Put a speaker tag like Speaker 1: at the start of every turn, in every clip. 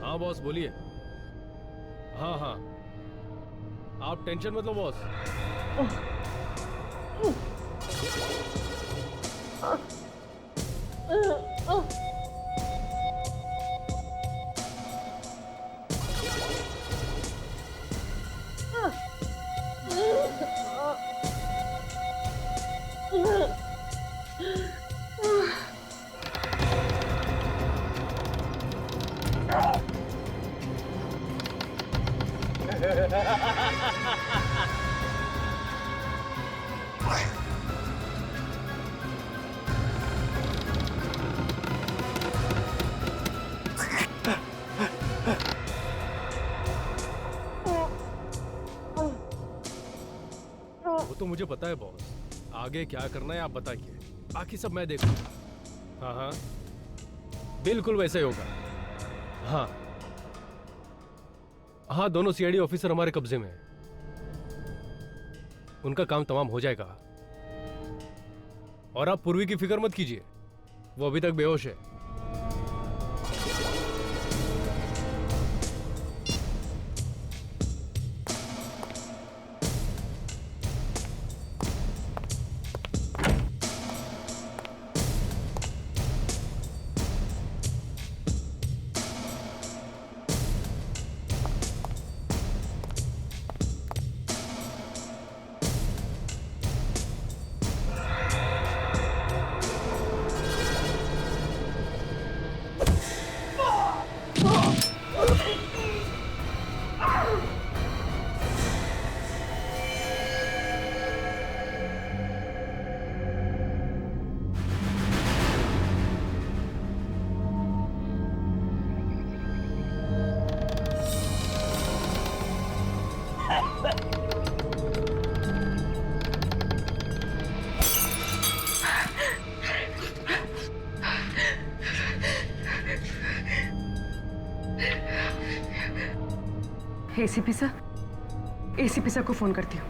Speaker 1: हाँ बॉस बोलिए। हाँ हाँ, आप टेंशन मत लो बॉस। वो तो मुझे पता है बॉस, आगे क्या करना है आप बताइए, बाकी सब मैं देखूंगा। हाँ हाँ, बिल्कुल वैसे ही होगा। हाँ हाँ, दोनों सीआईडी ऑफिसर हमारे कब्जे में हैं। उनका काम तमाम हो जाएगा। और आप पूर्वी की फिक्र मत कीजिए, वो अभी तक बेहोश है।
Speaker 2: एसीपी सर को फोन करती हूँ।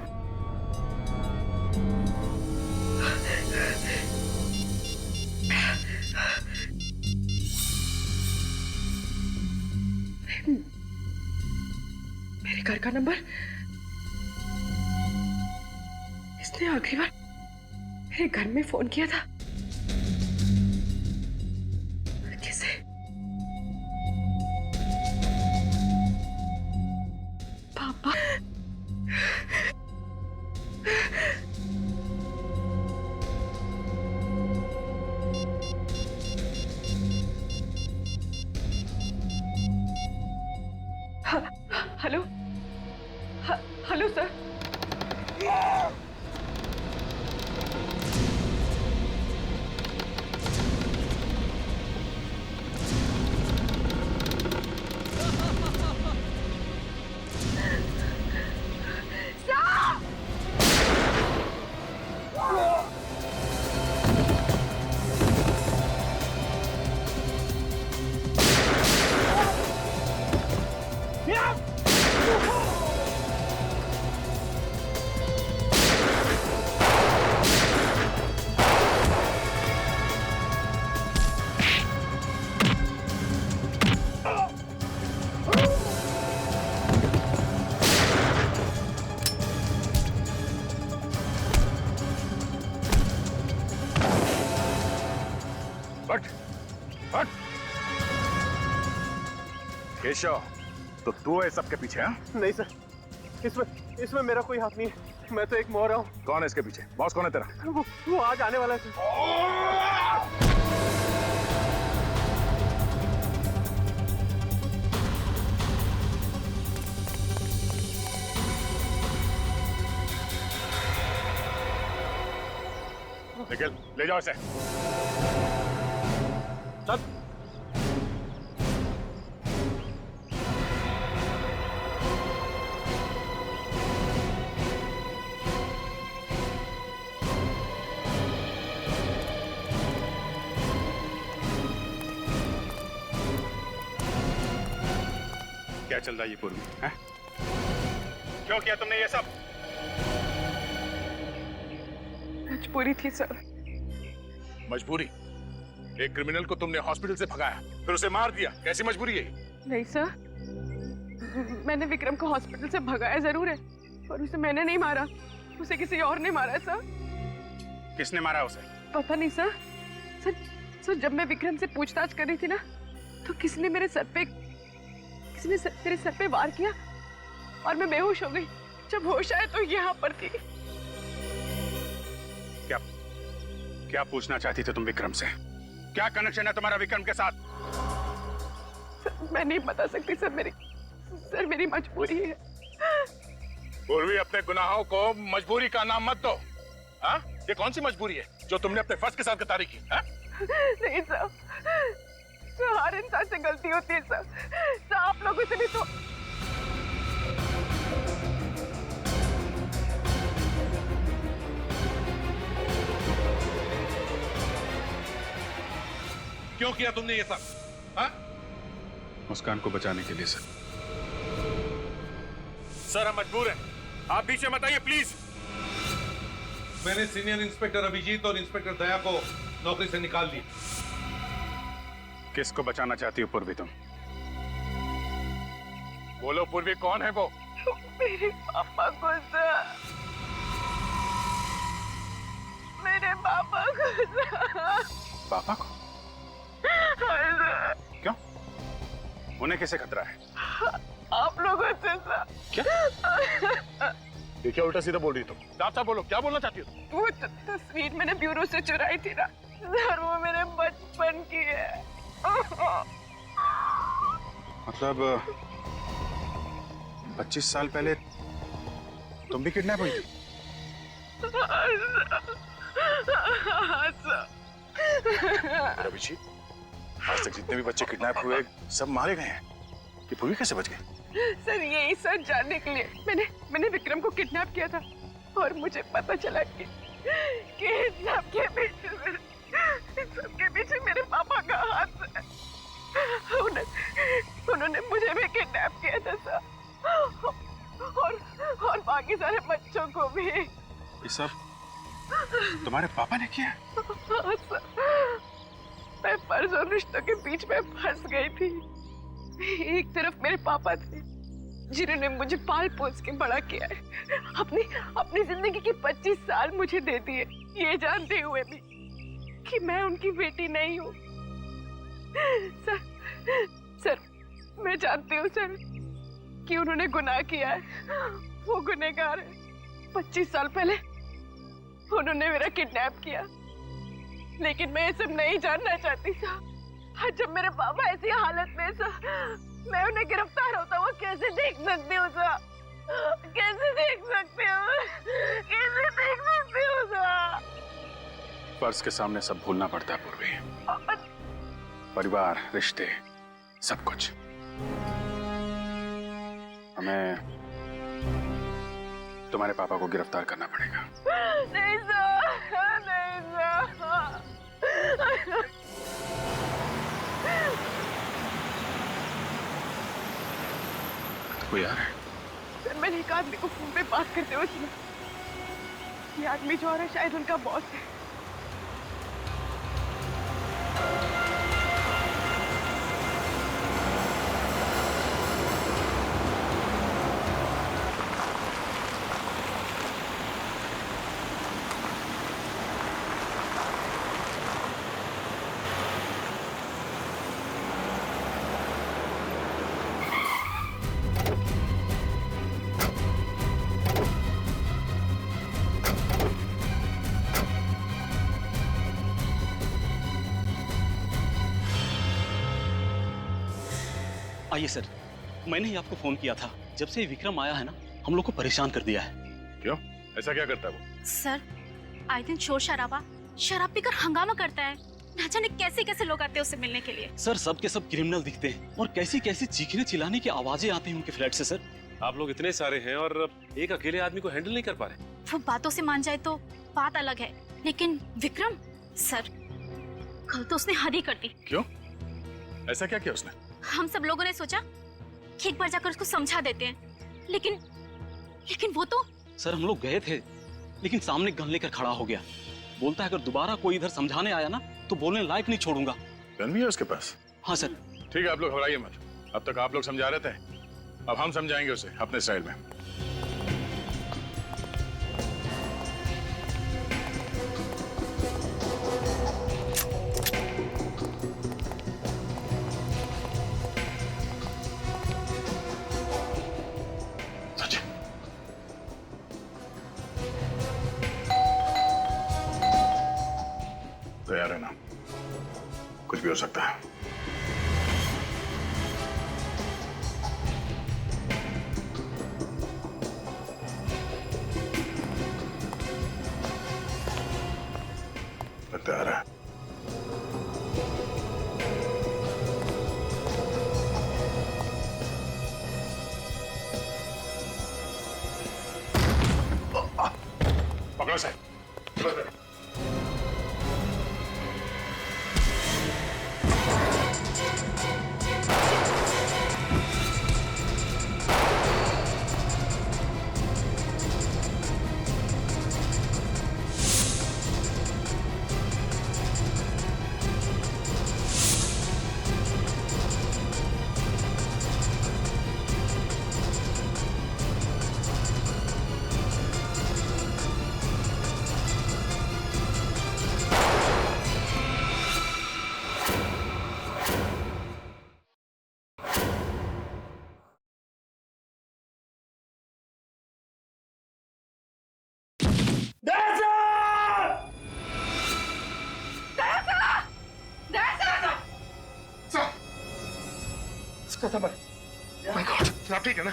Speaker 2: मेरे घर का नंबर, इसने आखिरी बार मेरे घर में फोन किया था। किसे? पापा। Hello, hello sir.
Speaker 3: केशव, तो तू है सबके पीछे? हाँ?
Speaker 4: नहीं सर, इसमें मेरा कोई हाथ नहीं है। मैं तो एक मोहरा हूँ।
Speaker 3: कौन है इसके पीछे? बॉस कौन है तेरा?
Speaker 4: वो आज आने वाला है सर।
Speaker 3: निखिल, ले जाओ इसे।
Speaker 4: चल।
Speaker 3: क्या चल रहा है ये पूर्वी? हैं? क्यों किया तुमने ये सब?
Speaker 2: मजबूरी थी सर।
Speaker 3: मजबूरी? एक क्रिमिनल को तुमने हॉस्पिटल से भगाया, फिर उसे मार दिया, कैसी मजबूरी है?
Speaker 2: नहीं सर, मैंने विक्रम को हॉस्पिटल से भगाया जरूर है, पर उसे मैंने नहीं मारा, उसे किसी और ने मारा है सर।
Speaker 3: किसने मारा उसे?
Speaker 2: पता नहीं सर। सर जब मैं विक्रम से पूछताछ कर रही थी ना, तो किसी ने मेरे सर पे वार किया और मैं बेहोश हो गई। जब होश आया तो यहाँ पर थी।
Speaker 3: क्या पूछना चाहती थी तुम विक्रम से? क्या कनेक्शन है तुम्हारा विक्रम के साथ?
Speaker 2: सर मैं नहीं बता सकती सर, मेरी मजबूरी है।
Speaker 5: पूर्वी, अपने गुनाहों को मजबूरी का नाम मत दो। हाँ? ये कौन सी मजबूरी है जो तुमने अपने फर्ज के साथ गद्दारी की? हाँ?
Speaker 2: नहीं सर, हर इंसान से गलती होती है सर, आप लोगों से भी तो।
Speaker 5: क्यों किया तुमने ये सब? हाँ?
Speaker 3: मुस्कान को बचाने के लिए सर।
Speaker 5: सर हम मजबूर हैं, आप पीछे मत आइए प्लीज। मैंने सीनियर इंस्पेक्टर अभिजीत और इंस्पेक्टर दया को नौकरी से निकाल दिया।
Speaker 3: किसको बचाना चाहती हो पूर्वी तुम?
Speaker 5: बोलो पूर्वी, कौन है वो?
Speaker 2: मेरे पापा को सर, मेरे पापा को सर।
Speaker 3: पापा को? क्यों? उन्हें किसे खतरा है?
Speaker 2: आप लोगों से सर।
Speaker 5: क्या? ये क्या उल्टा सीधा बोल रही तुम? साफ बोलो, क्या बोलना चाहती हो?
Speaker 2: वो तस्वीर मैंने ब्यूरो से चुराई थी ना सर, वो मेरे बचपन की है।
Speaker 3: मतलब 25 साल पहले तुम भी किडनैप हुई थी?
Speaker 5: अभिजीत, आज तक जितने भी बच्चे किडनैप हुए सब मारे गए हैं। ये पूर्वी कैसे बच गई?
Speaker 2: सर यही सच जानने के लिए मैंने विक्रम को किडनैप किया था, और मुझे पता चला कि सबके पीछे मेरे पापा का हाथ है। उन्होंने मुझे भी किडनैप किया था सर, और बाकी सारे बच्चों को भी।
Speaker 3: ये सब तुम्हारे पापा ने किया?
Speaker 2: हाँ सर, मैं फर्ज और रिश्तों के बीच में फंस गई थी। एक तरफ मेरे पापा थे जिन्होंने मुझे पाल पोस के बड़ा किया है, अपनी जिंदगी के 25 साल मुझे दे दिए, ये जानते हुए भी कि मैं उनकी बेटी नहीं हूँ। सर मैं जानती हूँ सर कि उन्होंने गुनाह किया है, वो गुनहगार है। 25 साल पहले उन्होंने मेरा किडनैप किया, लेकिन मैं ये सब नहीं जानना चाहती सर। जब मेरे पापा ऐसी हालत में सर, मैं उन्हें गिरफ्तार होता वो कैसे देख सकती हूँ सर? कैसे देख सकती हूँ? कैसे देख सकती हूँ सर?
Speaker 3: फर्ज के सामने सब भूलना पड़ता है पूर्वी। परिवार, रिश्ते, सब कुछ। हमें तुम्हारे पापा को गिरफ्तार करना पड़ेगा।
Speaker 2: नहीं सर, नहीं सर।
Speaker 3: कोई आ रहा है?
Speaker 2: सर मैंने एक आदमी को फोन पे बात करते हुए सुना। ये आदमी जो आ रहा है शायद उनका बॉस है।
Speaker 6: आइए सर, मैंने ही आपको फोन किया था। जब से विक्रम आया है ना, हम लोग को परेशान कर दिया है।
Speaker 5: क्यों? ऐसा क्या करता है वो?
Speaker 7: सर आए दिन शोर शराबा, शराब पीकर हंगामा करता है। ना जाने कैसे कैसे लोग आते हैं उससे मिलने के लिए।
Speaker 6: सर सब के सब क्रिमिनल दिखते हैं और कैसी कैसी चीखने चिल्लाने की आवाजें आती हैं उनके फ्लैट से। सर
Speaker 8: आप लोग इतने सारे हैं और एक अकेले आदमी को हैंडल नहीं कर पा रहे।
Speaker 7: वो बातों से मान जाए तो बात अलग है, लेकिन विक्रम सर, कल तो उसने हद ही कर दी।
Speaker 5: क्यों? ऐसा क्या किया उसने?
Speaker 7: हम सब लोगों ने सोचा कि एक बार जाकर उसको समझा देते हैं, लेकिन वो तो।
Speaker 6: सर हम लोग गए थे, लेकिन सामने गन लेकर खड़ा हो गया। बोलता है अगर दोबारा कोई इधर समझाने आया ना तो बोलने लायक नहीं छोड़ूंगा।
Speaker 5: गन भी है उसके पास?
Speaker 6: हाँ सर।
Speaker 5: ठीक है, आप लोग घबराइए मत।
Speaker 3: अब तक आप लोग समझा रहे थे, अब हम समझाएंगे उसे अपने स्टाइल में। तैयार है ना? कुछ भी हो सकता है। तैयार है। पकड़ो सर।
Speaker 4: खत्म है। My God, आप ठीक है ना?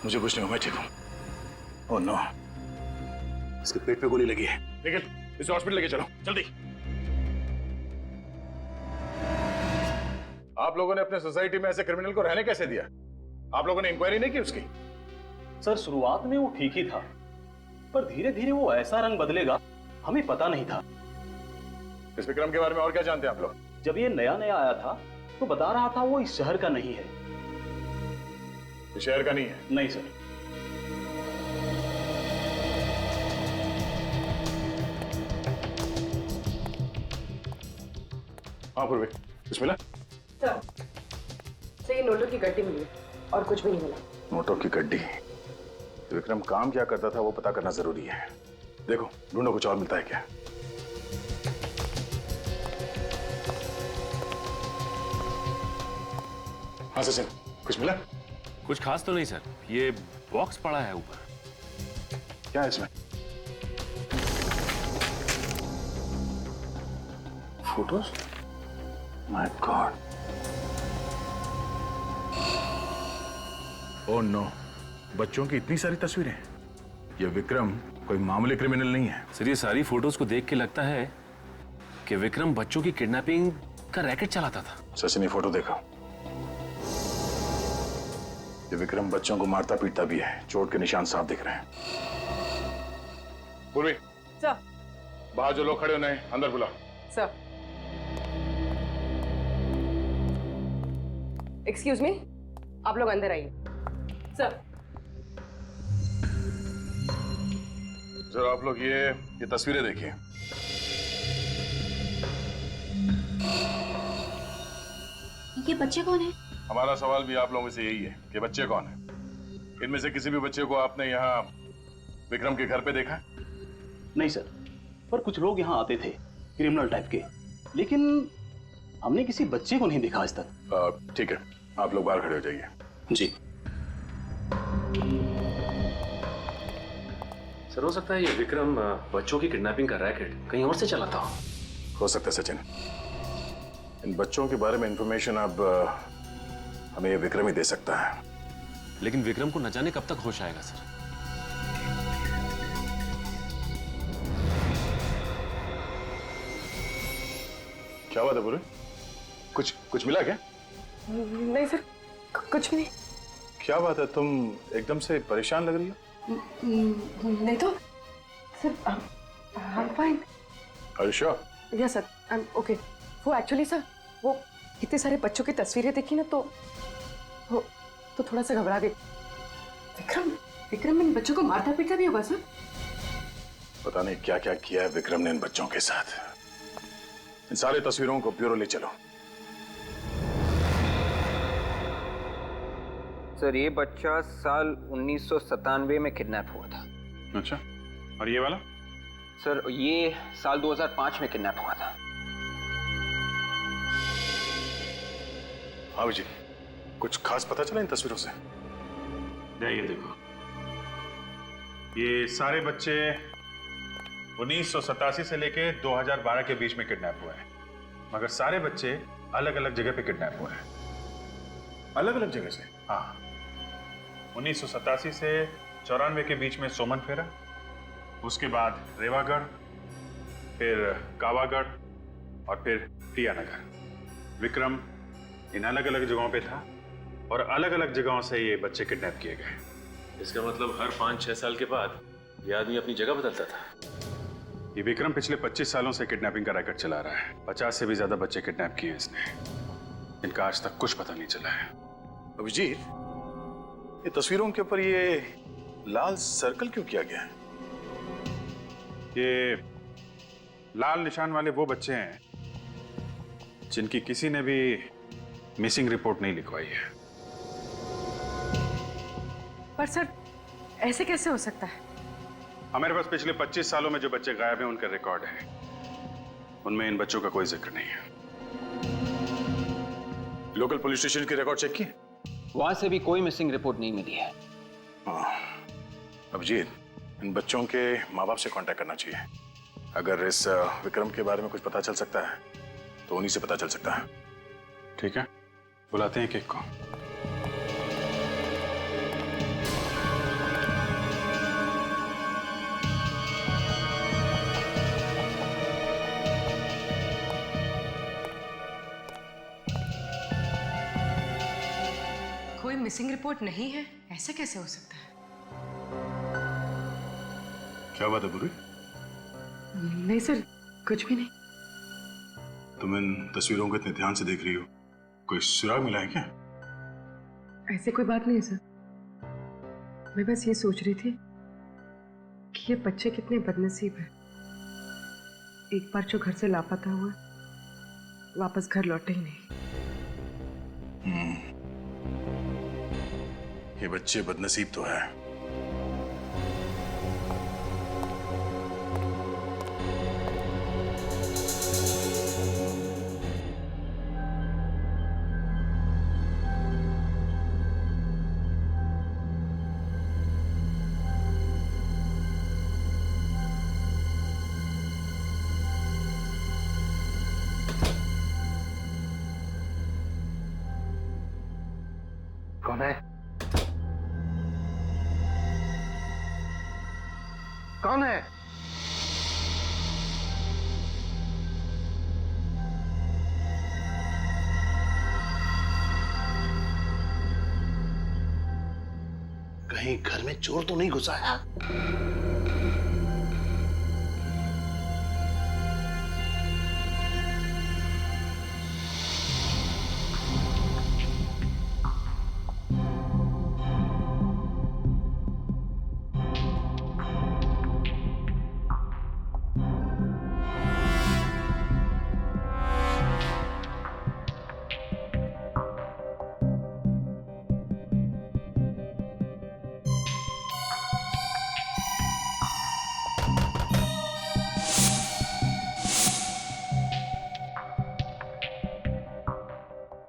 Speaker 3: मुझे कुछ नहीं हुआ, मैं ठीक हूँ। ओह नो, इसके पेट पे गोली लगी है। निखिल, इसे हॉस्पिटल लेके चलो, जल्दी। आप लोगों ने अपने सोसाइटी में ऐसे क्रिमिनल को रहने कैसे दिया? आप लोगों ने इंक्वायरी नहीं की उसकी?
Speaker 6: सर शुरुआत में वो ठीक ही था, पर धीरे धीरे वो ऐसा रंग बदलेगा हमें पता नहीं था।
Speaker 3: इस विक्रम के बारे में और क्या जानते हैं आप लोग?
Speaker 6: जब ये नया नया आया था तो बता रहा था वो इस शहर का नहीं है।
Speaker 3: इस शहर का नहीं है?
Speaker 6: नहीं सर।
Speaker 3: हाँ पूर्वी, कुछ मिला?
Speaker 2: सर ये नोटों की गड्डी मिली और कुछ भी नहीं मिला।
Speaker 3: नोटों की गड्डी? विक्रम काम क्या करता था वो पता करना जरूरी है। देखो ढूंढो, कुछ और मिलता है क्या? हाँ सचिन, कुछ मिला?
Speaker 8: कुछ खास तो नहीं सर, ये बॉक्स पड़ा है ऊपर।
Speaker 3: क्या है इसमें? Photos? My god. Oh no, बच्चों की इतनी सारी तस्वीरें। ये विक्रम कोई मामूली क्रिमिनल नहीं है।
Speaker 8: सर ये सारी फोटोज को देख के लगता है कि विक्रम बच्चों की किडनैपिंग का रैकेट चलाता था।
Speaker 3: सचिन, ये फोटो देखो। ये विक्रम बच्चों को मारता पीटता भी है, चोट के निशान साफ दिख रहे हैं। पूर्वी,
Speaker 2: सर।
Speaker 3: बाहर जो लोग खड़े होने अंदर बुला।
Speaker 2: सर। एक्सक्यूज मी, आप लोग अंदर आइए। सर।
Speaker 3: सर आप लोग ये तस्वीरें देखिए।
Speaker 7: ये बच्चे कौन है?
Speaker 3: हमारा सवाल भी आप लोगों से यही है कि बच्चे कौन हैं? इनमें से किसी भी बच्चे को आपने यहाँ विक्रम के घर पे देखा?
Speaker 6: नहीं सर, पर कुछ लोग यहाँ आते थे क्रिमिनल टाइप के, लेकिन हमने किसी बच्चे को नहीं देखा आज तक।
Speaker 3: ठीक है, आप लोग बाहर खड़े हो जाइए।
Speaker 6: जी
Speaker 8: सर हो सकता है ये विक्रम बच्चों की किडनैपिंग का रैकेट कहीं और से चलाता
Speaker 3: हो सकता है सचिन। इन बच्चों के बारे में इंफॉर्मेशन अब हमें ये विक्रम ही दे सकता है।
Speaker 8: लेकिन विक्रम को न जाने कब तक होश आएगा सर।
Speaker 3: क्या बात है पूरे? कुछ मिला क्या?
Speaker 2: नहीं सर, कुछ भी नहीं।
Speaker 3: क्या बात है, तुम एकदम से परेशान लग रही हो?
Speaker 2: नहीं तो sir, I'm fine।
Speaker 3: Are you sure?
Speaker 2: Yes sir, I'm okay। वो एक्चुअली सर, वो इतने सारे बच्चों की तस्वीरें देखी ना तो थोड़ा सा घबरा गई। विक्रम इन बच्चों को मारता पीटता भी होगा सर?
Speaker 3: पता नहीं क्या क्या किया है विक्रम ने इन बच्चों के साथ। इन सारे तस्वीरों को ब्यूरो ले चलो।
Speaker 9: सर ये बच्चा साल 1997 में किडनैप हुआ था।
Speaker 3: अच्छा, और ये वाला?
Speaker 9: सर ये साल 2005 में किडनैप हुआ था।
Speaker 3: हाँ जी, कुछ खास पता चला इन तस्वीरों से? ये देखो, ये सारे बच्चे 1987 से लेके 2012 के बीच में किडनैप हुए हैं, मगर सारे बच्चे अलग अलग जगह पे किडनैप हुए हैं। अलग अलग जगह से? हाँ, 1987 से 94 के बीच में सोमन फेरा, उसके बाद रेवागढ़, फिर कावागढ़ और फिर टियानगर। विक्रम इन अलग अलग जगहों पे था और अलग अलग जगहों से ये बच्चे किडनैप किए गए।
Speaker 8: इसका मतलब हर 5-6 साल के बाद ये आदमी अपनी जगह बदलता था।
Speaker 3: ये विक्रम पिछले 25 सालों से किडनैपिंग का रैकेट चला रहा है। 50 से भी ज्यादा बच्चे किडनैप किए इसने। इनका आज तक कुछ पता नहीं चला है। अभिजीत, ये तस्वीरों के ऊपर ये लाल सर्कल क्यों किया गया है? ये लाल निशान वाले वो बच्चे हैं जिनकी किसी ने भी मिसिंग रिपोर्ट नहीं लिखवाई है।
Speaker 2: पर सर ऐसे कैसे हो सकता है?
Speaker 3: हमारे पास पिछले 25 सालों में जो बच्चे गायब हैं उनका रिकॉर्ड है। उनमें इन बच्चों का कोई जिक्र नहीं है। लोकल पुलिस स्टेशन के रिकॉर्ड चेक किए?
Speaker 9: वहां से भी कोई मिसिंग रिपोर्ट नहीं मिली है।
Speaker 3: अभिजीत, इन बच्चों के माँ बाप से कांटेक्ट करना चाहिए। अगर इस विक्रम के बारे में कुछ पता चल सकता है तो उन्हीं से पता चल सकता है। ठीक है, बुलाते हैं केक को।
Speaker 2: कोई मिसिंग रिपोर्ट नहीं है, ऐसे कैसे हो सकता है?
Speaker 3: क्या बात है बुरी?
Speaker 2: नहीं सर, कुछ भी नहीं।
Speaker 3: तुम इन तस्वीरों को इतने ध्यान से देख रही हो, कोई सुराग मिला है क्या?
Speaker 2: ऐसे कोई बात नहीं है सर। मैं बस ये सोच रही थी कि ये बच्चे कितने बदनसीब हैं। एक बार जो घर से लापता हुआ वापस घर लौटे ही नहीं।
Speaker 3: ये बच्चे बदनसीब तो हैं।
Speaker 4: कौन है? कौन है?
Speaker 6: कहीं घर में चोर तो नहीं घुसाया?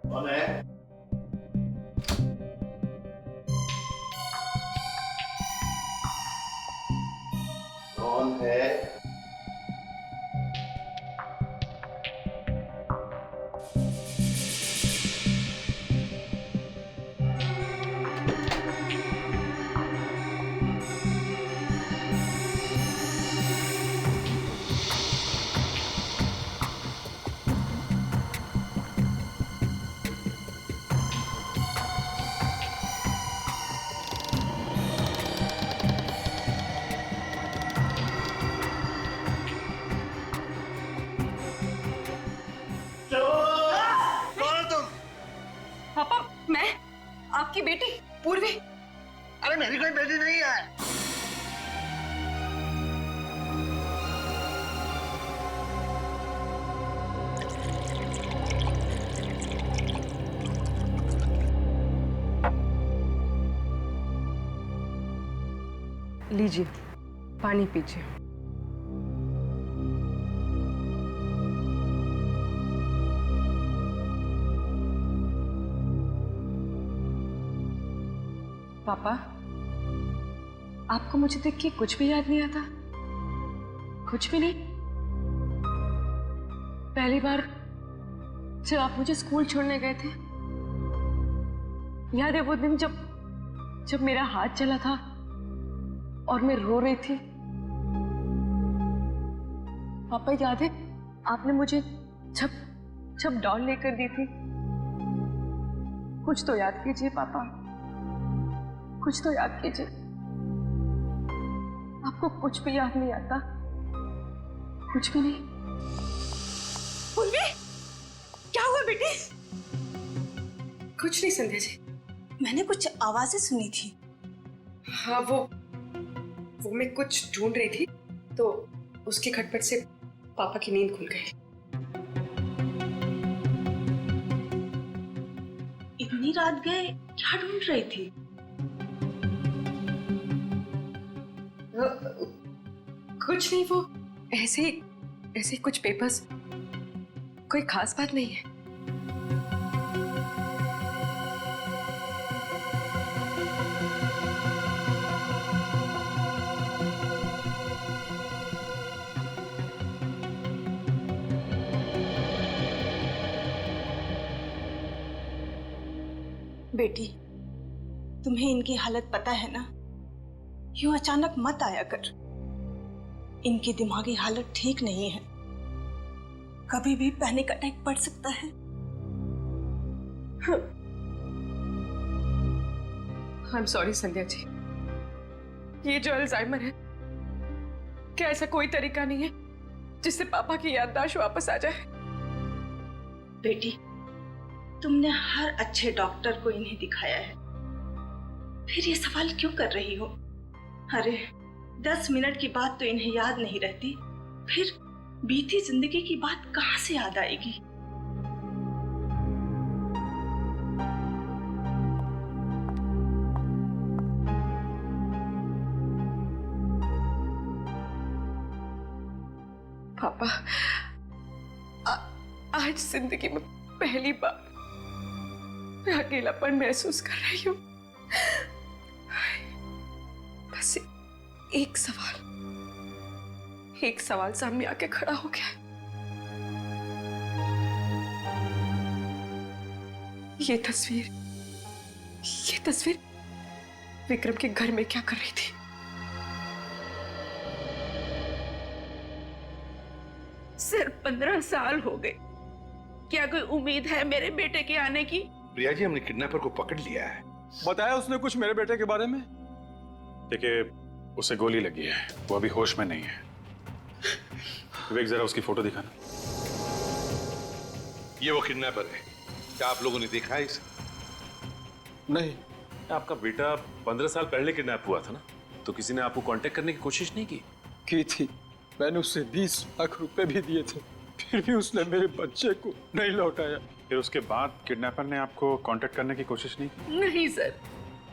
Speaker 6: कौन है? कौन है?
Speaker 2: लीजिए, पानी पीजिए। पापा, आपको मुझे देख के कुछ भी याद नहीं आता? कुछ भी नहीं? पहली बार जब आप मुझे स्कूल छोड़ने गए थे, याद है वो दिन जब मेरा हाथ चला था और मैं रो रही थी? पापा याद है आपने मुझे जब डॉल लेकर दी थी? कुछ तो याद कीजिए पापा, कुछ तो याद कीजिए। आपको कुछ भी याद नहीं आता? कुछ भी नहीं?
Speaker 7: पूर्वी, क्या हुआ बेटे?
Speaker 2: कुछ नहीं संध्या जी।
Speaker 7: मैंने कुछ आवाजें सुनी थी।
Speaker 2: हाँ, वो मैं कुछ ढूंढ रही थी तो उसके खटपट से पापा की नींद खुल गई।
Speaker 7: इतनी रात गए क्या ढूंढ रही थी?
Speaker 2: कुछ नहीं, वो ऐसे ही कुछ पेपर्स, कोई खास बात नहीं है।
Speaker 7: बेटी, तुम्हें इनकी हालत पता है ना? यूं अचानक मत आया कर। इनकी दिमागी हालत ठीक नहीं है, कभी भी पैनिक अटैक पड़ सकता है।
Speaker 2: I am sorry Sandhya ji, ये जो अल्जाइमर है, क्या ऐसा कोई तरीका नहीं है जिससे पापा की याददाश्त वापस आ जाए?
Speaker 7: बेटी, तुमने हर अच्छे डॉक्टर को इन्हें दिखाया है, फिर ये सवाल क्यों कर रही हो? अरे 10 मिनट की बात तो इन्हें याद नहीं रहती, फिर बीती जिंदगी की बात कहां से याद आएगी?
Speaker 2: पापा, आज जिंदगी में पहली बार मैं अकेलापन महसूस कर रही हूँ। बस एक सवाल सामने आके खड़ा हो गया। ये तस्वीर विक्रम के घर में क्या कर रही थी?
Speaker 10: सिर्फ 15 साल हो गए, क्या कोई उम्मीद है मेरे बेटे के आने की?
Speaker 5: प्रिया जी, हमने किडनैपर को पकड़ लिया है।
Speaker 4: बताया उसने कुछ मेरे बेटे के बारे में?
Speaker 3: देखिए, उसे गोली लगी है, वो अभी होश में नहीं है। विवेक, जरा उसकी फोटो दिखाना।
Speaker 5: ये वो किडनैपर है, क्या आप लोगों ने देखा है इसे?
Speaker 4: नहीं।
Speaker 8: आपका बेटा 15 साल पहले किडनैप हुआ था ना, तो किसी ने आपको कांटेक्ट करने की कोशिश नहीं की
Speaker 4: थी। मैंने उसे 20 लाख रुपए भी दिए थे, फिर भी उसने मेरे बच्चे को नहीं लौटाया।
Speaker 3: फिर उसके बाद किडनैपर ने आपको कांटेक्ट करने की कोशिश नहीं की?
Speaker 10: नहीं सर,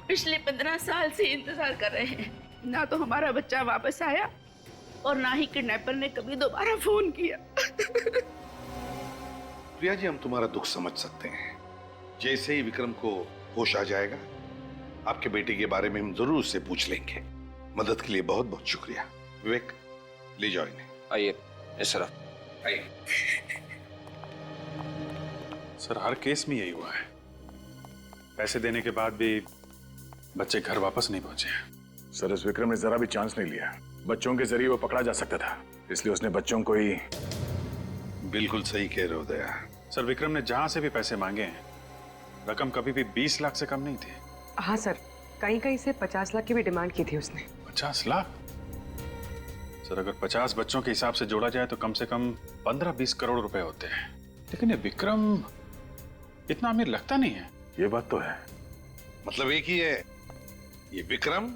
Speaker 10: पिछले 15 साल से इंतजार कर रहे हैं। ना तो हमारा बच्चा वापस आया और ना ही किडनैपर ने कभी दोबारा फोन किया।
Speaker 5: प्रिया जी, हम तुम्हारा दुख समझ सकते हैं। जैसे ही विक्रम को होश आ जाएगा, आपके बेटे के बारे में हम जरूर उससे पूछ लेंगे। मदद के लिए बहुत बहुत शुक्रिया। विवेक, ले जाओ इन्हें।
Speaker 9: आइए इस तरफ
Speaker 5: आइए।
Speaker 3: सर, हर केस में यही हुआ है, पैसे देने के बाद भी बच्चे घर वापस नहीं पहुंचे।
Speaker 11: सर, इस विक्रम ने जरा भी चांस नहीं लिया। बच्चों के जरिए वो पकड़ा जा सकता था, इसलिए उसने बच्चों को ही।
Speaker 5: बिल्कुल सही कह रहे हो दया।
Speaker 3: सर, विक्रम ने जहां से भी पैसे मांगे हैं, रकम कभी भी 20 लाख से कम नहीं थी।
Speaker 2: हाँ सर, कहीं से 50 लाख की भी डिमांड की थी उसने।
Speaker 3: 50 लाख? सर, अगर 50 बच्चों के हिसाब से जोड़ा जाए तो कम से कम 15-20 करोड़ रुपए होते हैं। लेकिन ये विक्रम इतना अमीर लगता नहीं है।
Speaker 11: ये बात तो है।
Speaker 5: मतलब एक ही है, ये विक्रम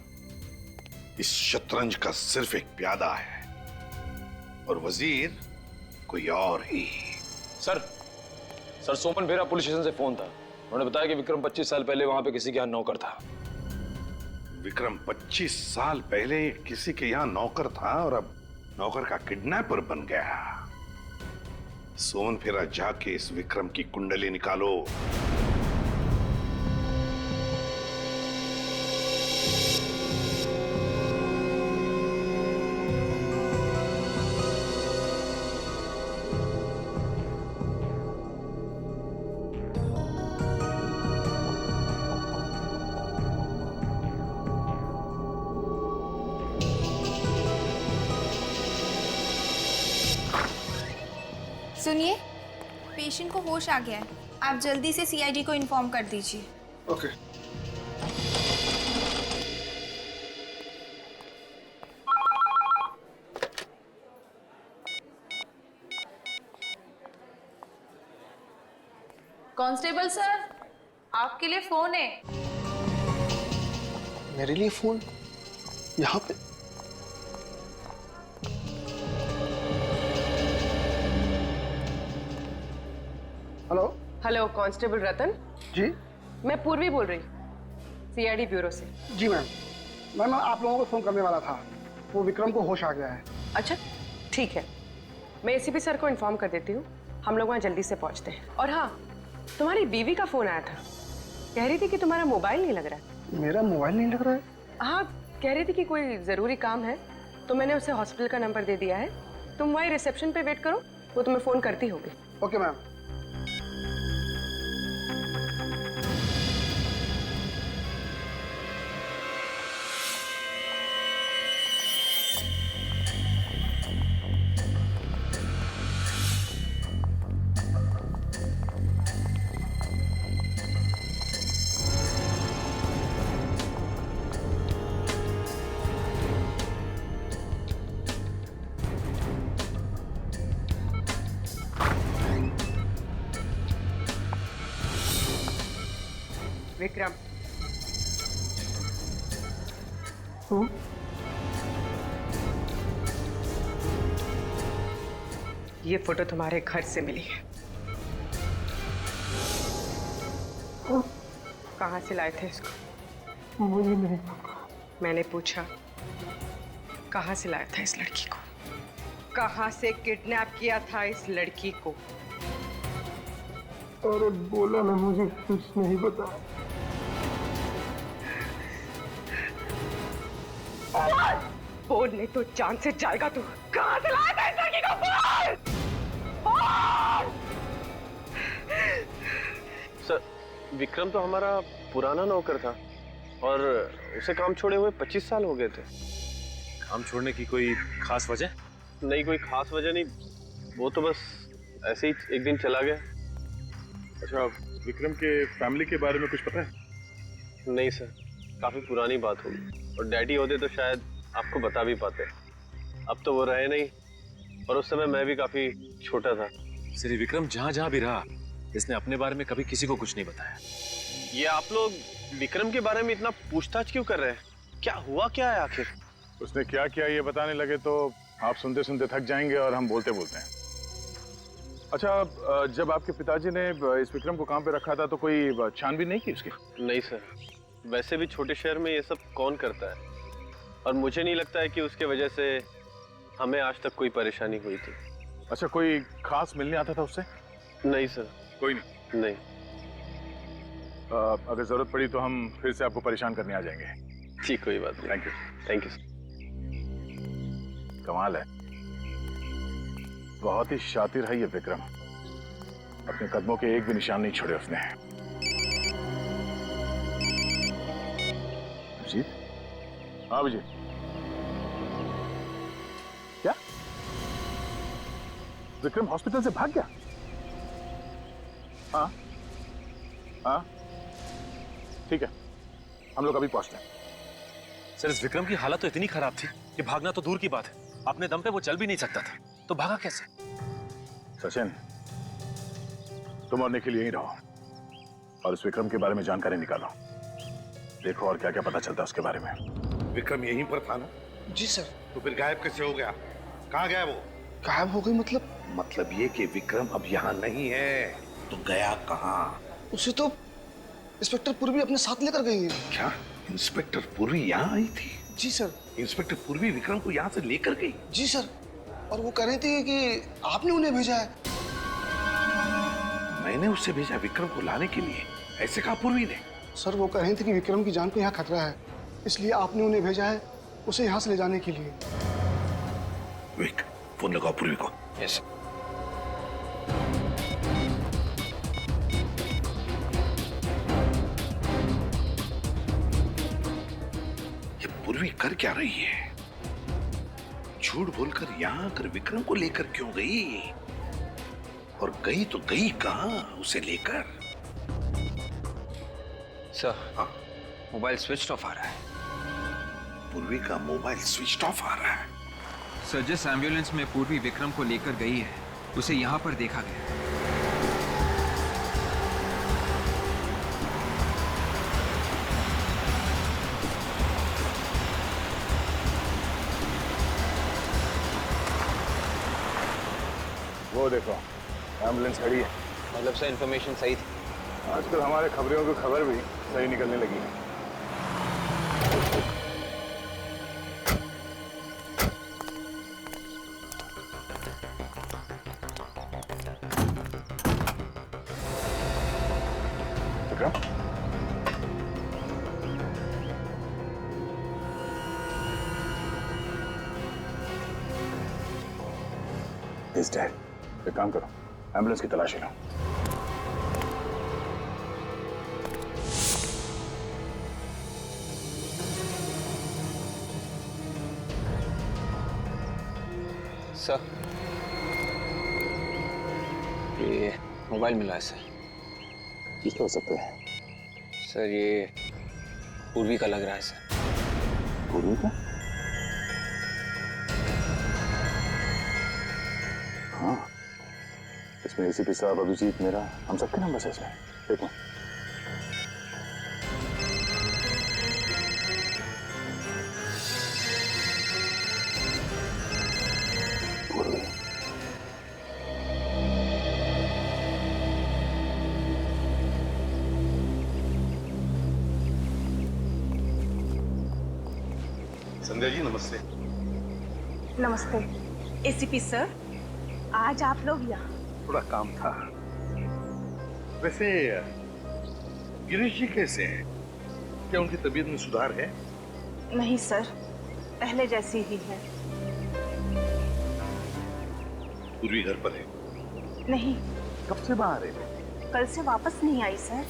Speaker 5: इस शतरंज का सिर्फ एक प्यादा है और वजीर कोई और ही।
Speaker 8: सर, सोमन बेरा पुलिस स्टेशन से फोन था। उन्होंने बताया कि विक्रम 25 साल पहले वहां पे किसी के यहाँ नौकर था।
Speaker 5: विक्रम 25 साल पहले किसी के यहाँ नौकर था और अब नौकर का किडनैपर बन गया। सोन फेरा जाके इस विक्रम की कुंडली निकालो।
Speaker 12: सुनिए, पेशेंट को होश आ गया है। आप जल्दी से सीआईडी को इन्फॉर्म कर दीजिए।
Speaker 4: ओके।
Speaker 13: कांस्टेबल सर, आपके लिए फोन है।
Speaker 4: मेरे लिए फोन? यहाँ पे? हेलो।
Speaker 2: हेलो, कांस्टेबल रतन?
Speaker 4: जी।
Speaker 2: मैं पूर्वी बोल रही, सीआईडी ब्यूरो से।
Speaker 14: जी मैम, मैं आप लोगों को फोन करने वाला था। वो विक्रम को होश आ गया है।
Speaker 2: अच्छा, ठीक है, मैं एसीपी सर को इन्फॉर्म कर देती हूँ। हम लोग वहाँ जल्दी से पहुँचते हैं। और हाँ, तुम्हारी बीवी का फोन आया था, कह रही थी कि तुम्हारा मोबाइल नहीं लग रहा है।
Speaker 14: मेरा मोबाइल नहीं लग रहा है?
Speaker 2: हाँ, कह रही थी कि कोई जरूरी काम है, तो मैंने उसे हॉस्पिटल का नंबर दे दिया है। तुम वहीं रिसेप्शन पे वेट करो, वो तुम्हें फोन करती होगी।
Speaker 14: Okay ma'am.
Speaker 2: विक्रम, ये फोटो तुम्हारे घर से मिली है। कहाँ से लाए थे इसको?
Speaker 14: मुझे नहीं।
Speaker 2: मैंने पूछा, कहाँ से लाया था इस लड़की को? कहाँ से किडनैप किया था इस लड़की को?
Speaker 14: अरे बोला ना, मुझे कुछ नहीं पता।
Speaker 2: बोल, नहीं तो जान से जाएगा तू। कहाँ से लाया था इस लड़की को? बोल! बोल!
Speaker 8: सर, विक्रम तो हमारा पुराना नौकर था और उसे काम छोड़े हुए 25 साल हो गए थे।
Speaker 11: काम छोड़ने की कोई खास वजह?
Speaker 8: नहीं, कोई खास वजह नहीं, वो तो बस ऐसे ही एक दिन चला गया।
Speaker 3: अच्छा, विक्रम के फैमिली के बारे में कुछ पता है?
Speaker 8: नहीं सर, काफी पुरानी बात होगी, और डैडी होते तो शायद आपको बता भी पाते। अब तो वो रहे नहीं, और उस समय मैं भी काफी छोटा था।
Speaker 11: श्री विक्रम जहाँ जहाँ भी रहा, इसने अपने बारे में कभी किसी को कुछ नहीं बताया।
Speaker 8: ये आप लोग विक्रम के बारे में इतना पूछताछ क्यों कर रहे हैं? क्या हुआ क्या है आखिर?
Speaker 3: उसने क्या किया ये बताने लगे तो आप सुनते सुनते थक जाएंगे और हम बोलते बोलते हैं। अच्छा, जब आपके पिताजी ने इस विक्रम को काम पे रखा था तो कोई छानबीन नहीं की उसकी?
Speaker 8: नहीं सर, वैसे भी छोटे शहर में ये सब कौन करता है, और मुझे नहीं लगता है कि उसके वजह से हमें आज तक कोई परेशानी हुई थी।
Speaker 3: अच्छा, कोई खास मिलने आता था उससे?
Speaker 8: नहीं सर।
Speaker 3: कोई नहीं?
Speaker 8: नहीं।
Speaker 3: अगर जरूरत पड़ी तो हम फिर से आपको परेशान करने आ जाएंगे।
Speaker 8: जी, कोई बात नहीं।
Speaker 3: Thank you.
Speaker 8: Thank you sir.
Speaker 3: कमाल है, बहुत ही शातिर है ये विक्रम। अपने कदमों के एक भी निशान नहीं छोड़े उसने। अभिजीत? हाँ अभिजीत, क्या विक्रम हॉस्पिटल से भाग गया? हाँ हाँ, ठीक है, हम लोग अभी पहुंचते हैं।
Speaker 11: सर, इस विक्रम की हालत तो इतनी खराब थी कि भागना तो दूर की बात है, अपने दम पे वो चल भी नहीं सकता था, तो भागा कैसे?
Speaker 3: सचिन, तुम और निखिल यहीं रहो और इस विक्रम के बारे में जानकारी निकालो। देखो और क्या क्या पता चलता है उसके बारे में।
Speaker 5: विक्रम यहीं पर था ना?
Speaker 14: जी सर।
Speaker 5: तो फिर गायब कैसे हो गया? कहाँ गया वो?
Speaker 14: गायब हो गई मतलब?
Speaker 5: मतलब ये कि विक्रम अब यहाँ नहीं है, तो गया कहाँ?
Speaker 14: उसे तो इंस्पेक्टर पूर्वी अपने साथ लेकर गई है।
Speaker 5: क्या? इंस्पेक्टर पूर्वी यहाँ आई थी?
Speaker 14: जी सर।
Speaker 5: इंस्पेक्टर पूर्वी विक्रम को यहाँ से लेकर गई?
Speaker 14: जी सर, और वो कह रही थी कि आपने उन्हें भेजा है।
Speaker 5: मैंने उसे भेजा विक्रम को लाने के लिए, ऐसे कहा पूर्वी ने?
Speaker 14: सर वो कह रही थी कि विक्रम की जान को यहाँ खतरा है, इसलिए आपने उन्हें भेजा है उसे यहाँ से ले जाने के लिए।
Speaker 5: विक, फोन लगाओ पूर्वी को।
Speaker 9: यस।
Speaker 5: ये पूर्वी कर क्या रही है? झूठ बोलकर यहाँ आकर विक्रम को लेकर क्यों गई? और गई तो गई कहाँ उसे लेकर?
Speaker 9: सर, हाँ, मोबाइल स्विच ऑफ आ रहा है।
Speaker 5: पूर्वी का मोबाइल स्विच ऑफ आ रहा है?
Speaker 9: सर, जिस एम्बुलेंस में पूर्वी विक्रम को लेकर गई है उसे यहाँ पर देखा गया।
Speaker 3: वो देखो, एम्बुलेंस खड़ी है।
Speaker 9: मतलब सर इन्फॉर्मेशन सही थी?
Speaker 3: आजकल हमारे खबरों की खबर भी सही निकलने लगी है। He's dead. एक काम करो, एम्बुलेंस की तलाशी लो।
Speaker 9: सर, ये मोबाइल मिला है सर।
Speaker 3: किसका हो सकता है?
Speaker 9: सर ये पूर्वी का लग रहा है सर।
Speaker 3: पूर्वी का? हाँ, इसमें एसीपी साहब, अभिजीत, मेरा, हम सबके नंबर है इसमें। देखो।
Speaker 5: संध्या जी नमस्ते।
Speaker 7: नमस्ते। एसीपी सर, आज आप लोग यहाँ?
Speaker 5: थोड़ा काम था। वैसे गिरीश जी कैसे हैं? क्या उनकी तबीयत में सुधार है?
Speaker 7: नहीं सर, पहले जैसी ही है।
Speaker 5: पूर्वी घर पर है?
Speaker 7: नहीं।
Speaker 5: कब से बाहर है?
Speaker 7: कल से वापस नहीं आई सर।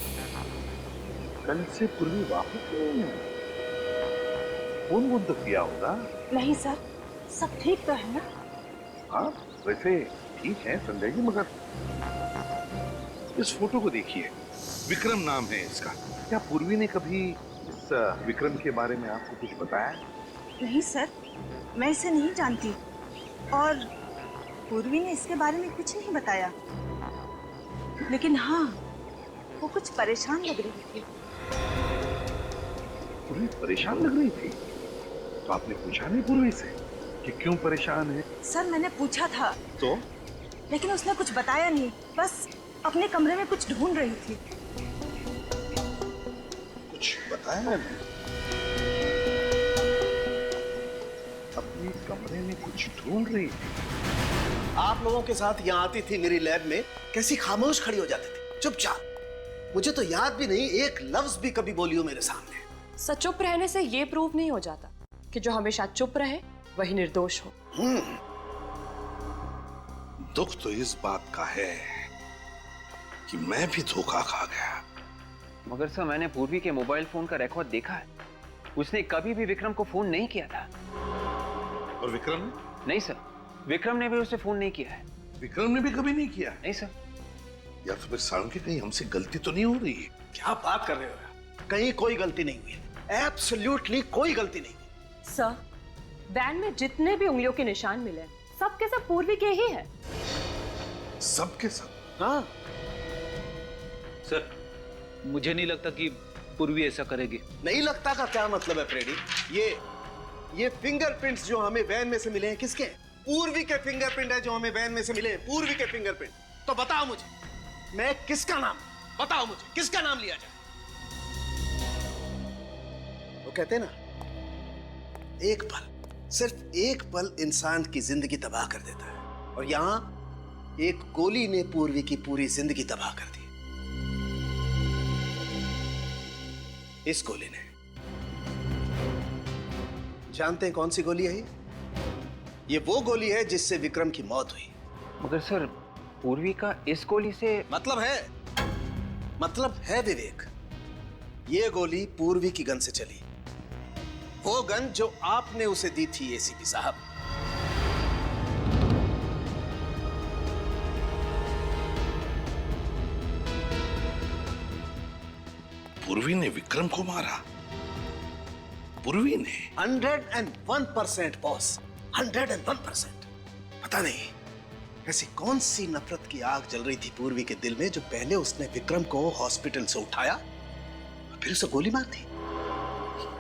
Speaker 5: कल से पूर्वी वापस नहीं आई? फोन तो किया होगा? नहीं
Speaker 7: सर, सब ठीक तो है ना?
Speaker 5: हाँ, वैसे ठीक है संजय जी, मगर इस फोटो को देखिए, विक्रम नाम है इसका। क्या पूर्वी ने कभी इस विक्रम के बारे में आपको कुछ बताया?
Speaker 7: नहीं सर, मैं इसे नहीं जानती और पूर्वी ने इसके बारे में कुछ नहीं बताया। लेकिन हाँ, वो कुछ परेशान लग रही थी।
Speaker 5: पूर्वी परेशान लग रही थी? तो आपने पूछा नहीं पूर्वी से कि क्यों परेशान है?
Speaker 7: सर मैंने पूछा था
Speaker 5: तो?
Speaker 7: लेकिन उसने कुछ बताया नहीं, बस अपने कमरे में कुछ ढूंढ रही थी।
Speaker 5: कुछ बताया नहीं? अपने कमरे में कुछ ढूंढ रही थी?
Speaker 15: आप लोगों के साथ यहाँ आती थी मेरी लैब में, कैसी खामोश खड़ी हो जाती थी, चुपचाप। मुझे तो याद भी नहीं एक लफ्ज भी कभी बोली हो मेरे सामने।
Speaker 16: सच चुप रहने से ये प्रूव नहीं हो जाता कि जो हमेशा चुप रहे वही निर्दोष हो।
Speaker 5: दुख तो इस बात का है कि मैं भी धोखा खा गया।
Speaker 9: मगर सर मैंने पूर्वी के मोबाइल फोन का रिकॉर्ड देखा है, उसने कभी भी विक्रम को फोन नहीं किया था।
Speaker 5: और विक्रम ने?
Speaker 9: नहीं सर, विक्रम ने भी उसे फोन नहीं किया है।
Speaker 5: विक्रम ने भी कभी नहीं किया?
Speaker 9: नहीं सर।
Speaker 5: या तो फिर साळुंखे कहीं हमसे गलती तो नहीं हो रही है?
Speaker 15: क्या बात कर रहे हो? कहीं कोई गलती नहीं हुई, एब्सोल्युटली कोई गलती नहीं हुई।
Speaker 16: सर, वैन में जितने भी उंगलियों के निशान मिले सब के सब पूर्वी के ही है।
Speaker 5: सब के सब?
Speaker 15: हाँ
Speaker 17: सर, मुझे नहीं लगता कि पूर्वी ऐसा करेगी।
Speaker 15: नहीं लगता का क्या मतलब है फ्रेडी? ये फिंगरप्रिंट्स जो हमें वैन में से मिले हैं किसके हैं? पूर्वी के फिंगरप्रिंट है जो हमें वैन में से मिले हैं, पूर्वी के फिंगरप्रिंट। तो बताओ मुझे, मैं किसका नाम, बताओ मुझे किसका नाम लिया जाए? कहते हैं ना, एक पल, सिर्फ एक पल इंसान की जिंदगी तबाह कर देता है, और यहां एक गोली ने पूर्वी की पूरी जिंदगी तबाह कर दी। इस गोली ने, जानते हैं कौन सी गोली है ये वो गोली है जिससे विक्रम की मौत हुई।
Speaker 9: मगर सर, पूर्वी का इस गोली से
Speaker 15: मतलब है विवेक, ये गोली पूर्वी की गन से चली, वो गन जो आपने उसे दी थी एसीपी साहब।
Speaker 5: पूर्वी ने विक्रम को मारा? पूर्वी ने?
Speaker 15: 101% बॉस, 101%। पता नहीं ऐसी कौन सी नफरत की आग जल रही थी पूर्वी के दिल में, जो पहले उसने विक्रम को हॉस्पिटल से उठाया और फिर उसे गोली मार दी।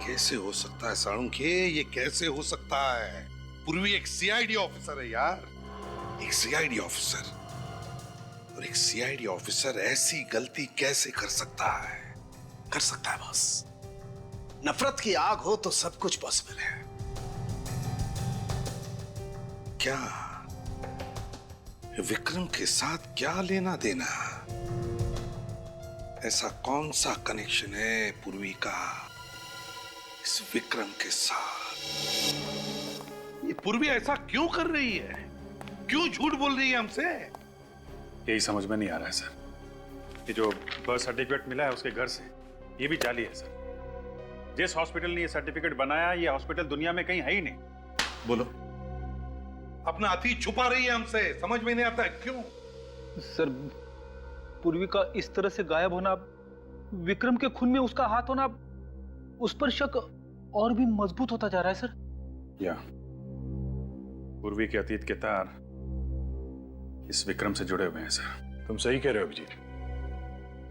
Speaker 5: कैसे हो सकता है साळुंखे, ये कैसे हो सकता है? पूर्वी एक सीआईडी ऑफिसर है यार, एक सीआईडी ऑफिसर, और एक सीआईडी ऑफिसर ऐसी गलती कैसे कर सकता है?
Speaker 15: कर सकता है बॉस, नफरत की आग हो तो सब कुछ पॉसिबल है।
Speaker 5: क्या विक्रम के साथ क्या लेना देना? ऐसा कौन सा कनेक्शन है पूर्वी का इस विक्रम के साथ? ये पूर्वी ऐसा क्यों कर रही है? क्यों झूठ बोल रही है हमसे?
Speaker 3: यही समझ में नहीं आ रहा है सर। ये जो बर्थ सर्टिफिकेट मिला है उसके घर से, ये भी जाली है सर। जिस हॉस्पिटल ने ये सर्टिफिकेट बनाया, ये हॉस्पिटल दुनिया में कहीं है ही नहीं।
Speaker 5: बोलो, अपना अतीत छुपा रही है हमसे, समझ में नहीं आता है क्यों?
Speaker 17: सर, पूर्वी का इस तरह से गायब होना, विक्रम के खून में उसका हाथ होना, उस पर शक और भी मजबूत होता जा रहा है सर।
Speaker 3: या पूर्वी के अतीत के तार इस विक्रम से जुड़े हुए हैं सर।
Speaker 18: तुम सही कह रहे हो अभिजीत।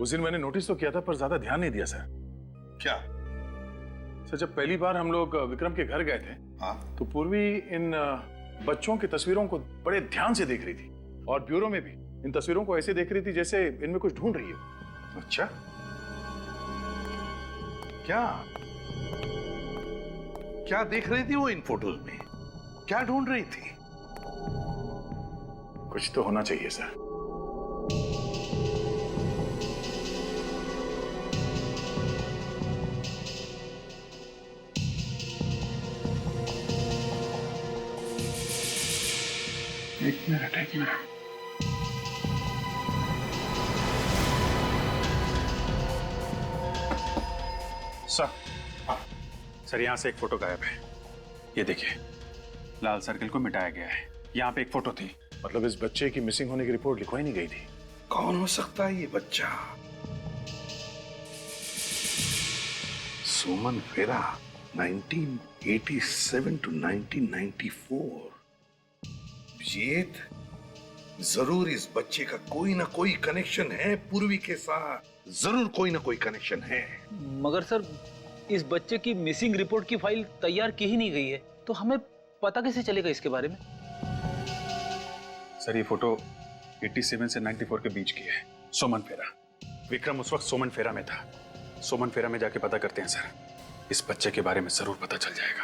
Speaker 18: उस दिन मैंने नोटिस तो किया था पर ज्यादा ध्यान नहीं दिया सर।
Speaker 5: क्या
Speaker 18: सर, जब पहली बार हम लोग विक्रम के घर गए थे,
Speaker 5: हाँ,
Speaker 18: तो पूर्वी इन बच्चों की तस्वीरों को बड़े ध्यान से देख रही थी, और ब्यूरो में भी इन तस्वीरों को ऐसे देख रही थी जैसे इनमें कुछ ढूंढ रही हो।
Speaker 5: अच्छा, क्या देख रही थी वो इन फोटोज में? क्या ढूंढ रही थी?
Speaker 18: कुछ तो होना चाहिए सर। एक मिनट।
Speaker 3: सर यहाँ से एक फोटो गायब है। ये देखिए, लाल सर्कल को मिटाया गया है। यहाँ पे एक फोटो थी।
Speaker 18: मतलब इस बच्चे की मिसिंग होने की रिपोर्ट लिखवाई नहीं गई थी।
Speaker 5: कौन हो सकता है ये बच्चा? सुमन फेरा, 1987 to 1994। अभिजीत, जरूर इस बच्चे का कोई ना कोई कनेक्शन है पूर्वी के साथ, जरूर कोई ना कोई कनेक्शन है।
Speaker 17: मगर सर, इस बच्चे की मिसिंग रिपोर्ट की फाइल तैयार की ही नहीं गई है, तो हमें पता कैसे चलेगा इसके बारे में?
Speaker 3: सर, ये फोटो 87 से 94 के बीच की है। सोमन फेरा, विक्रम उस वक्त सोमन फेरा में था। सोमन फेरा में जाके पता करते हैं सर, इस बच्चे के बारे में जरूर पता चल जाएगा।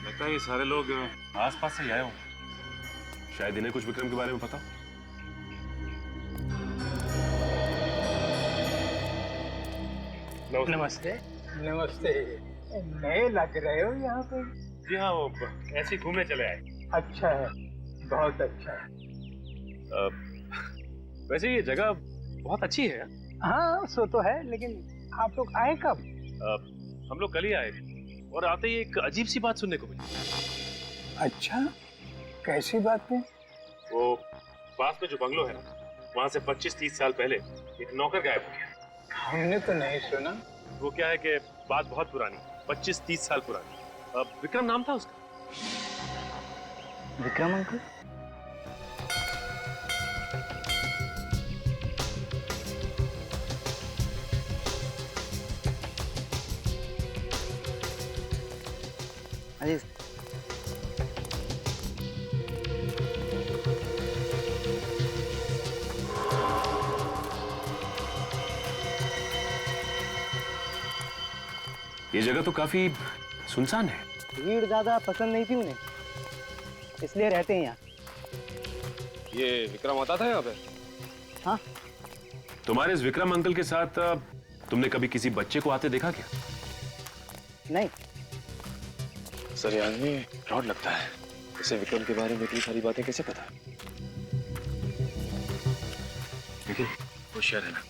Speaker 11: लगता है ये सारे लोग आसपास से ही आए होंगे, शायद इन्हें कुछ विक्रम के बारे में पता।
Speaker 19: नमस्ते। नमस्ते। नए लग रहे हो यहाँ पे?
Speaker 11: जी हाँ, वो ऐसे ही घूमने चले आए।
Speaker 19: अच्छा है, बहुत अच्छा है।
Speaker 11: वैसे ये जगह बहुत अच्छी है।
Speaker 19: हाँ, सो तो है, लेकिन आप लोग आए कब?
Speaker 11: हम लोग कल ही आए और आते ही एक अजीब सी बात सुनने को मिली।
Speaker 19: अच्छा, कैसी बात है?
Speaker 11: वो पास में जो बंगलो है ना, वहाँ से 25-30 साल पहले एक नौकर गायब हो गया।
Speaker 19: हमने तो नहीं सुना।
Speaker 11: वो क्या है कि बात बहुत पुरानी, 25-30 साल पुरानी। विक्रम नाम था उसका।
Speaker 19: विक्रम अंकल?
Speaker 9: अरे
Speaker 11: ये जगह तो काफी सुनसान है।
Speaker 20: भीड़ ज्यादा पसंद नहीं थी उन्हें, इसलिए रहते हैं यहाँ।
Speaker 11: ये विक्रम आता था यहाँ पे?
Speaker 20: हाँ।
Speaker 11: तुम्हारे इस विक्रम अंकल के साथ तुमने कभी किसी बच्चे को आते देखा क्या?
Speaker 20: नहीं।
Speaker 11: सर, ये आदमी फ्रॉड लगता है। इसे विक्रम के बारे में इतनी सारी बातें कैसे पता? लेकिन होशियार है ना।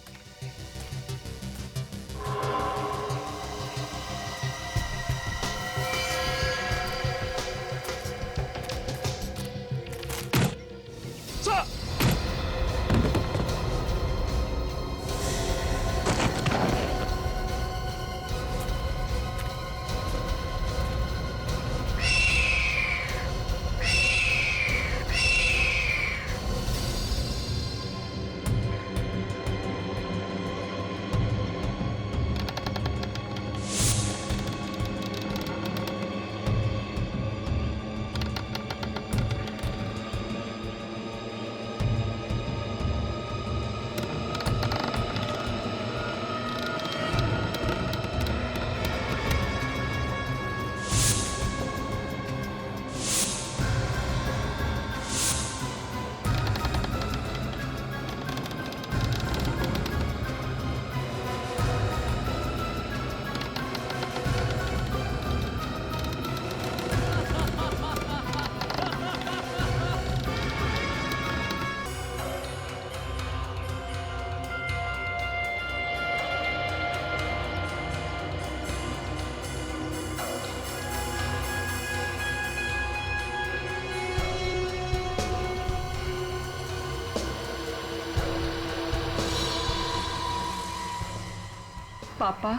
Speaker 16: पापा,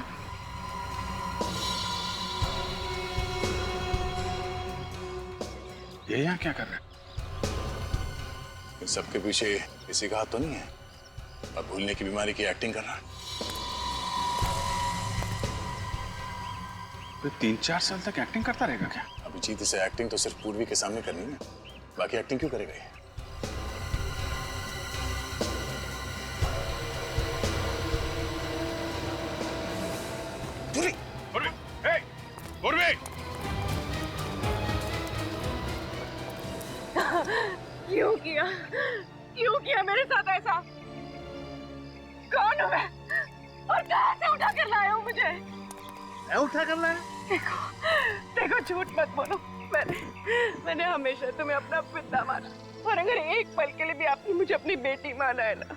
Speaker 18: ये यहाँ क्या कर रहे हैं? इन सबके पीछे किसी का हाथ तो नहीं है? अब भूलने की बीमारी की एक्टिंग कर रहा है। 3-4 साल तक एक्टिंग करता रहेगा क्या? अभिजीत, इसे एक्टिंग तो सिर्फ पूर्वी के सामने करनी है, बाकी एक्टिंग क्यों करेगा ये?
Speaker 2: क्यों किया मेरे साथ ऐसा? कौन हूँ मैं और कहाँ से उठा कर लाए हो मुझे?
Speaker 15: मैं उठा कर लाया?
Speaker 2: देखो झूठ मत बोलो। मैंने हमेशा तुम्हें अपना पिता माना, और अगर एक पल के लिए भी आपने मुझे अपनी बेटी माना है ना,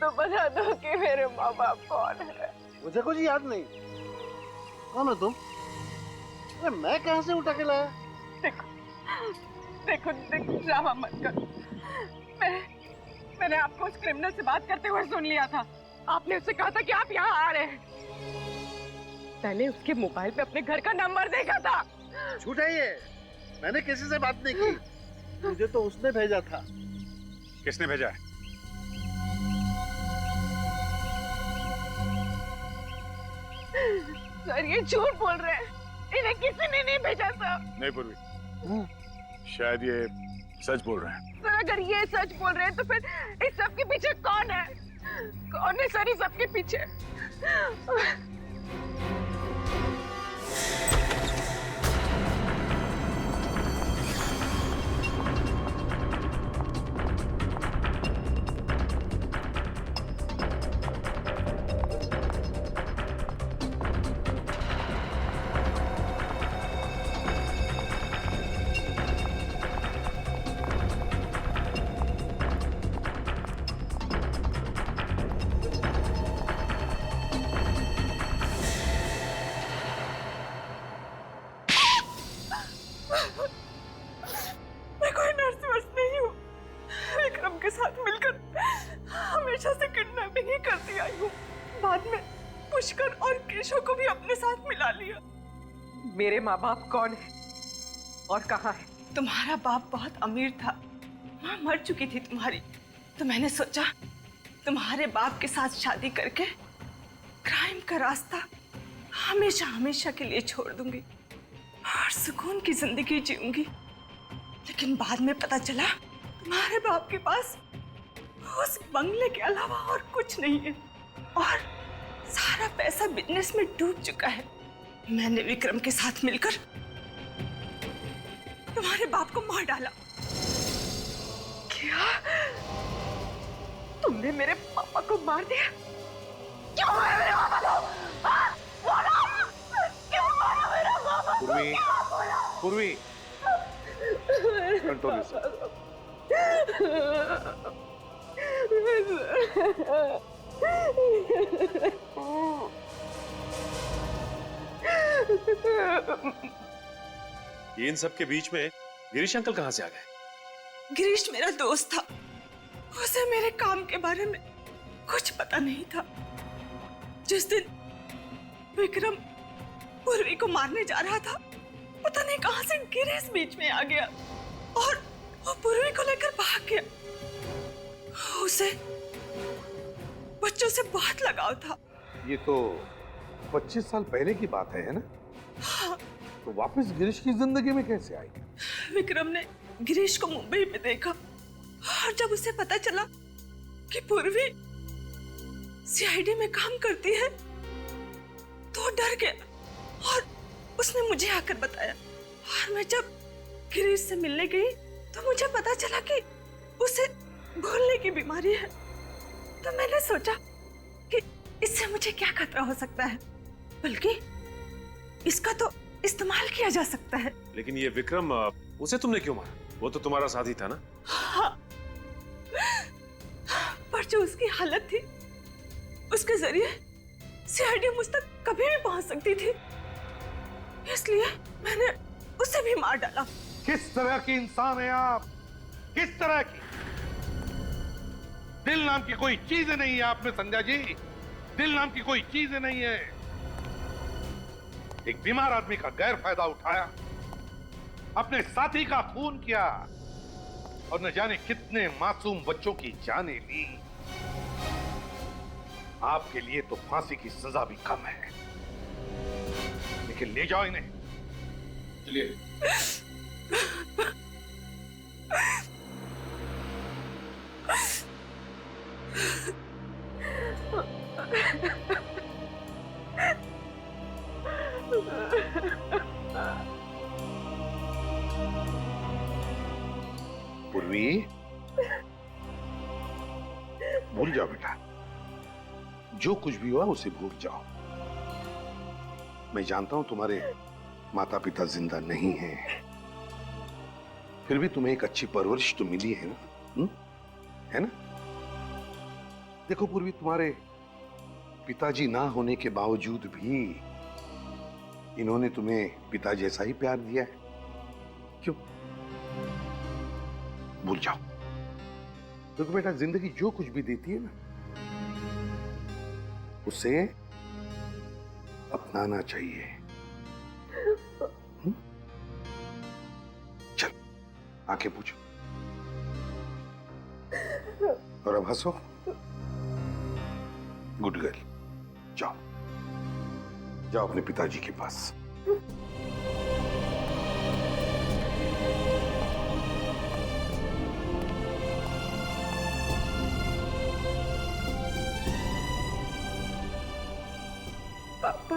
Speaker 2: तो बता दो कि मेरे माँ बाप कौन है।
Speaker 15: मुझे कुछ याद नहीं। कौन हो तुम? अरे मैं कहाँ से उठा के लाया?
Speaker 2: देखो ड्रामा मत करो। मैंने आपको उस क्रिमिनल से बात करते हुए सुन लिया था। आपने उससे कहा था कि आप यहाँ आ रहे हैं। मैंने उसके मोबाइल पे अपने घर का नंबर देखा था।
Speaker 15: झूठ है ये। मैंने किसी से बात नहीं की। मुझे तो उसने भेजा था।
Speaker 3: किसने भेजा है?
Speaker 2: सर, ये झूठ बोल रहे हैं। इन्हें किसी ने नहीं भेजा था।
Speaker 18: नहीं पूर्वी, शायद ये सच बोल रहे हैं।
Speaker 2: सर, अगर ये सच बोल रहे हैं तो फिर इस सब के पीछे कौन है? कौन है सर इस सब के पीछे? मैं कोई नर्स वर्स नहीं हूँ। विक्रम के साथ मिलकर हमेशा से किडनैपिंग ही करती आई हूँ। बाद में पुष्कर और केशव को भी अपने साथ मिला लिया।
Speaker 21: मेरे माँ बाप कौन है और कहाँ है?
Speaker 7: तुम्हारा बाप बहुत अमीर था, माँ मर चुकी थी तुम्हारी, तो मैंने सोचा तुम्हारे बाप के साथ शादी करके क्राइम का रास्ता हमेशा हमेशा के लिए छोड़ दूंगी और सुकून की जिंदगी जीऊंगी। लेकिन बाद में पता चला तुम्हारे बाप के पास उस बंगले के अलावा और कुछ नहीं है और सारा पैसा बिजनेस में डूब चुका है। मैंने विक्रम के साथ मिलकर तुम्हारे बाप को मार डाला।
Speaker 2: क्या? तुमने मेरे पापा को मार दिया? क्यों मारा मेरे पापा को? हाँ? बोलो! क्यों मारा मेरे पापा को?
Speaker 5: पूर्वी, पूर्वी, कंट्रोल योरसेल्फ।
Speaker 11: इन सब के बीच में गिरीश अंकल कहाँ से आ गए?
Speaker 7: गिरीश मेरा दोस्त था, उसे मेरे काम के बारे में कुछ पता नहीं था। जिस दिन विक्रम पूर्वी को मारने जा रहा था, पता नहीं कहां से गिरीश बीच में आ गया और वो पूर्वी को लेकर भाग गया। उसे बच्चों से बहुत लगाव था।
Speaker 5: ये तो 25 साल पहले की बात है ना?
Speaker 7: हाँ।
Speaker 5: तो वापस गिरीश की जिंदगी में कैसे आई?
Speaker 7: विक्रम ने गिरीश को मुंबई में देखा और जब उसे पता चला कि पूर्वी सीआईडी में काम करती है तो डर गया और उसने मुझे आकर बताया। और मैं जब गिरीश से मिलने गई तो मुझे पता चला कि उसे भूलने की बीमारी है। तो मैंने सोचा कि इससे मुझे क्या खतरा हो सकता है, बल्कि इसका तो इस्तेमाल किया जा सकता है।
Speaker 11: लेकिन ये विक्रम, उसे तुमने क्यों मारा? वो तो तुम्हारा साथी था ना?
Speaker 7: हाँ। पर जो उसकी हालत थी, उसके जरिए सीआईडी मुझ तक कभी भी पहुंच सकती थी, इसलिए मैंने उसे भी मार डाला।
Speaker 5: किस तरह की इंसान है आप? किस तरह की? दिल नाम की कोई चीज नहीं है आप में संध्या जी। दिल नाम की कोई चीज नहीं है। एक बीमार आदमी का गैर फायदा उठाया, अपने साथी का खून किया और न जाने कितने मासूम बच्चों की जानें ली। आपके लिए तो फांसी की सजा भी कम है, लेकिन ले जाओ इन्हें। चलिए। पूर्वी, भूल जाओ बेटा, जो कुछ भी हुआ उसे भूल जाओ। मैं जानता हूं तुम्हारे माता पिता जिंदा नहीं हैं, फिर भी तुम्हें एक अच्छी परवरिश तो मिली है ना? है ना? देखो पूर्वी, तुम्हारे पिताजी ना होने के बावजूद भी इन्होंने तुम्हें पिता जैसा ही प्यार दिया है। क्यों? भूल जाओ। देखो बेटा, जिंदगी जो कुछ भी देती है ना, उसे अपनाना चाहिए। चल, आंखें पूछो और अब हंसो। गुड गर्ल, जाओ जाओ अपने पिताजी के पास।
Speaker 2: पापा,